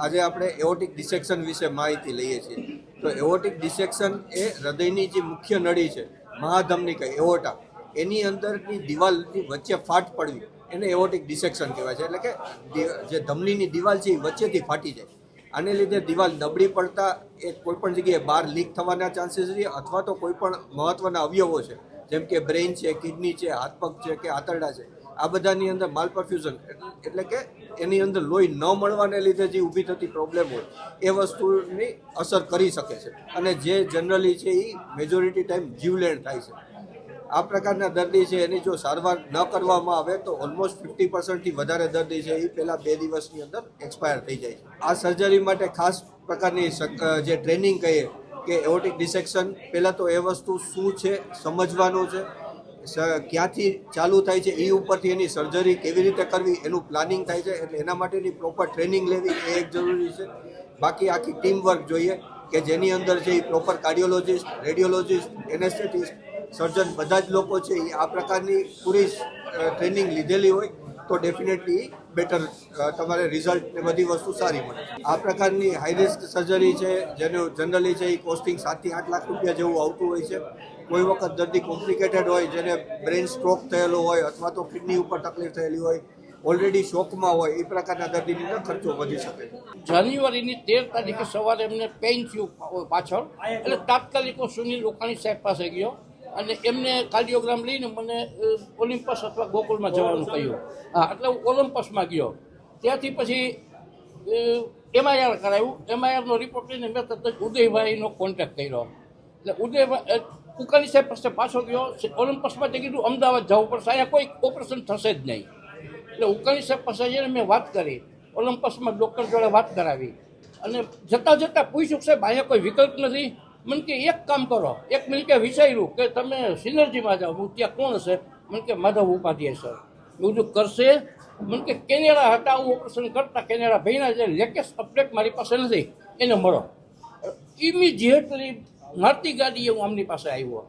આજે આપણે એઓર્ટિક ડિસેક્શન વિશે માહિતી લઈએ છીએ. તો એઓર્ટિક ડિસેક્શન એ હૃદયની જે મુખ્ય નળી છે, મહાધમનિકા એઓર્ટા, એની અંદરની દિવાલની વચ્ચે ફાટ પડવી એને એઓર્ટિક ડિસેક્શન કહેવાય છે. એટલે કે જે ધમનીની દિવાલ છે એ વચ્ચેથી ફાટી જાય. આને લીધે દિવાલ નબળી પડતા એ કોઈપણ જગ્યાએ બહાર લીક થવાના ચાન્સીસ રહે, અથવા તો કોઈ પણ મહત્વના અવયવો છે જેમ કે બ્રેઇન છે, કિડની છે, હાથ પગ છે કે આંતરડા છે, આ બધાની અંદર માલ પરફ્યુઝન એટલે કે એની અંદર લોહી ન મળવાને લીધે જે ઊભી થતી પ્રોબ્લેમ હોય એ વસ્તુની અસર કરી શકે છે, અને જે જનરલી છે એ મેજોરિટી ટાઈમ જીવલેણ થાય છે. આ પ્રકારના દર્દી છે એની જો સારવાર ન કરવામાં આવે તો ઓલમોસ્ટ 50%થી વધારે દર્દી છે એ પહેલાં 2 દિવસની અંદર એક્સપાયર થઈ જાય છે. આ સર્જરી માટે ખાસ પ્રકારની જે ટ્રેનિંગ કહીએ કે એઓર્ટિક ડિસેક્શન, પહેલાં તો એ વસ્તુ શું છે સમજવાનું છે, ક્યાંથી ચાલુ થાય છે એ ઉપરથી એની સર્જરી કેવી રીતે કરવી એનું પ્લાનિંગ થાય છે. એટલે એના માટેની પ્રોપર ટ્રેનિંગ લેવી એ એક જરૂરી છે. બાકી આખી ટીમ વર્ક જોઈએ કે જેની અંદર છે એ પ્રોપર કાર્ડિયોલોજિસ્ટ, રેડિયોલોજિસ્ટ, એનેસ્થેટિસ્ટ, સર્જન બધા જ લોકો છે એ આ પ્રકારની પૂરી ટ્રેનિંગ લીધેલી હોય તો ડેફિનેટલી બેટર તમારે રિઝલ્ટ ને બધી વસ્તુ સારી મળે. આ પ્રકારની હાઈ રિસ્ક સર્જરી છે જેનું જનરલી છે એ કોસ્ટિંગ 7 થી 8 લાખ રૂપિયા જેવું આવતું હોય છે. કોઈ વખત દર્દી કોમ્પ્લિકેટેડ હોય, જેને બ્રેઇન સ્ટ્રોક થયેલો હોય અથવા તો કિડની ઉપર તકલીફ થયેલી હોય, ઓલરેડી શોકમાં હોય, એ પ્રકારના દર્દીની અંદર ખર્ચો વધી શકે છે. જાન્યુઆરીની 13 તારીખે સવારે એમને પેઇન થયું પાછળ, એટલે તાત્કાલિક હું સુનિલ રોકાણી સાહેબ પાસે ગયો અને એમને કાર્ડિયોગ્રામ લઈને મને ઓલિમ્પસ અથવા ગોકુલમાં જવાનું કહ્યું. હા, એટલે હું ઓલિમ્પસમાં ગયો. ત્યાંથી પછી MRI કરાવ્યું. MRIનો રિપોર્ટ લઈને મેં તરત જ ઉદયભાઈનો કોન્ટેક્ટ કર્યો. એટલે ઉદયભાઈ કુકાની સાહેબ પાસે પાછો ગયો. ઓલિમ્પસમાં તે કીધું અમદાવાદ જવું પડશે, અહીંયા કોઈ ઓપરેશન થશે જ નહીં. એટલે ઉકાની સાહેબ પાસે જઈને મેં વાત કરી, ઓલિમ્પસમાં ડૉક્ટર જોડે વાત કરાવી અને જતાં જતાં પૂછ્યું, સાહેબ અહીંયા કોઈ વિકલ્પ નથી? મને કે એક કામ કરો, એક મિનિટે વિચાર્યું કે તમે સિનર્જીમાં જાઓ. હું ત્યાં કોણ હશે? મને કે માધવ ઉપાધ્યાય સર. મેં બધું કરશે? મને કે કેનેડા હતા, હું ઓપરેશન કરતા કેનેડા ભાઈના જે લેટેસ્ટ અપડેટ મારી પાસે નથી, એને મળો. ઇમિજિએટલી નાતી ગાડીએ હું આમની પાસે આવ્યો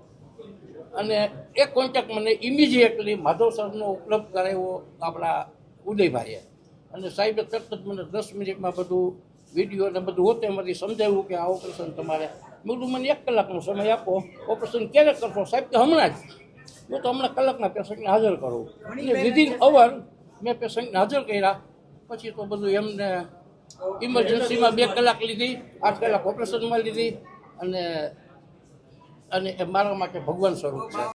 અને એક કોન્ટેક્ટ મને ઇમિજિએટલી માધવ સરનો ઉપલબ્ધ કરાવ્યો આપણા ઉદયભાઈએ. અને સાહેબે તરત જ મને 10 મિનિટમાં બધું વિડીયો ને બધું હોતે એમાંથી સમજાવ્યું કે આ ઓપરેશન તમારે. મેં કીધું મને 1 કલાકનો સમય આપો, ઓપરેશન ક્યારે કરશો? સાહેબ કે હમણાં જ. હું તો હમણાં કલાકના પેશન્ટને હાજર કરું. એટલે વિધિન અવર મેં પેશન્ટને હાજર કર્યા. પછી તો બધું એમને ઇમરજન્સીમાં 2 કલાક લીધી, 8 કલાક ઓપરેશનમાં લીધી. અને એ મારા માટે ભગવાન સ્વરૂપ છે.